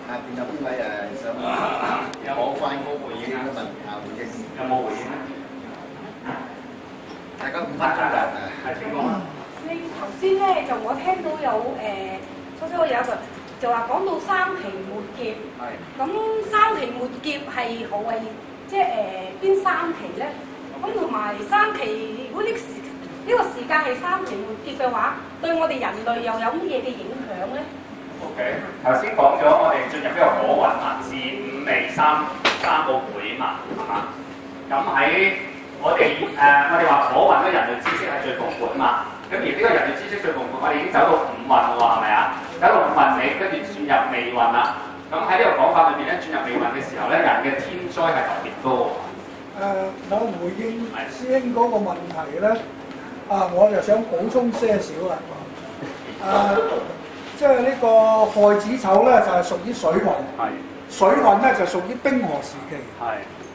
下邊有邊位想講翻嗰個回應嘅問回應？有冇回應咧？大家5分鐘㗎。係請講。你頭先咧就我聽到有初初有一個就話講到三期末劫，咁三期末劫係何謂即係邊三期咧？咁同埋三期如果呢個時間係三期末劫嘅話，對我哋人類又有乜嘢嘅影響咧 ？OK， 頭先講咗我哋進入呢個火雲啊，至五味三個會嘛，係嘛？咁喺我哋話火雲咧，人類知識係最豐富啊嘛。咁而呢個人類知識最豐富，我哋已經走到五運喎，係咪啊？走到五運尾，跟住轉入未運啦。咁喺呢個講法裏邊咧，轉入未運嘅時候咧，人嘅天災係特別多。我回應師兄嗰個問題咧，我就想補充些少啦。即係呢個亥子丑咧，就係屬於水運。係。水運咧就屬於冰河時期。係。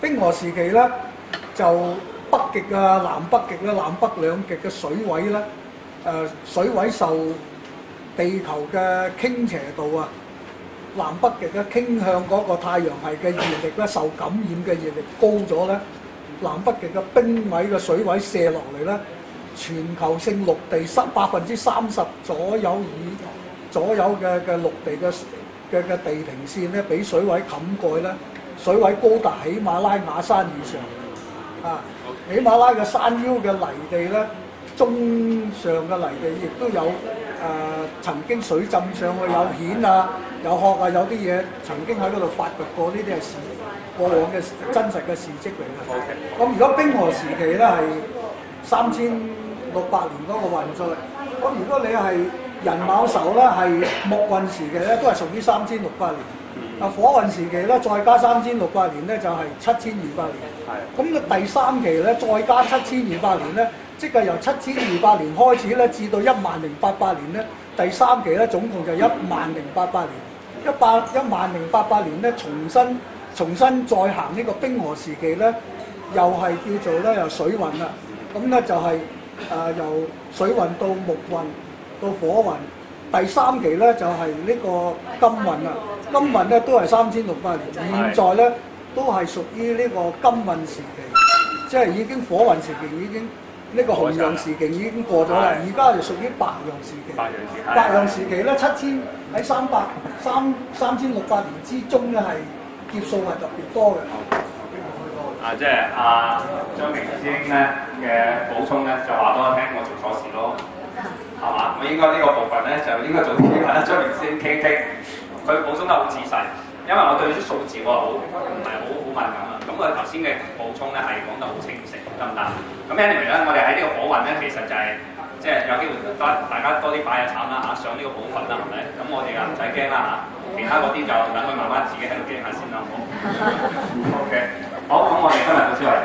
冰河時期咧，就北極啊、南北極咧、南北兩極嘅水位咧，水位受地球嘅傾斜度啊，南北極嘅傾向嗰個太陽系嘅熱力咧，受感染嘅熱力高咗咧，南北極嘅冰位嘅水位射落嚟咧，全球性陸地30%左右嘅陸地嘅地平線咧，俾水位冚蓋咧，水位高達喜馬拉雅山以上。喜馬拉嘅山腰嘅泥地咧，中上嘅泥地亦都有曾經水浸上去，有蜆啊，有殼啊，有啲嘢曾經喺嗰度發掘過，呢啲係過往嘅真實嘅事蹟嚟嘅。咁如果冰河時期咧係3600年嗰個運載，咁如果你係寅卯戌咧係木運時期咧，都係屬於3600年。火運時期咧，再加3600年咧，就係7200年。咁第三期咧，再加7200年咧，即係由7200年開始咧，至到10800年咧，第三期咧總共就10800年。10800年咧，重新再行呢個冰河時期咧，又係叫做咧由水運啦。咁咧就係由水運到木運到火運。第三期咧就係呢個金運啦。金運咧都係3600年，現在咧都係屬於呢個金運時期，即係已經火運時期已經呢個紅陽時期已經過咗啦，而家就屬於白陽時期。白陽時期咧喺3600年之中咧係劫數係特別多嘅。即係張明師兄咧嘅補充咧，就話俾我聽，我做錯事咯，係嘛？我應該呢個部分咧就應該早啲揾張明師兄傾傾。佢補充得好仔細，因為我對啲數字我唔係好敏感啊。咁佢頭先嘅補充咧係講得好清晰，得唔得？咁 anyway 咧，我哋喺呢個火運咧，其實就係即係有機會大家多啲擺下慘啦嚇，上呢個寶訓啦，係咪？咁我哋又唔使驚啦嚇，其他嗰啲就等佢慢慢自己喺度驚下先啦，好唔好？OK， 好，咁我哋今日到此為止。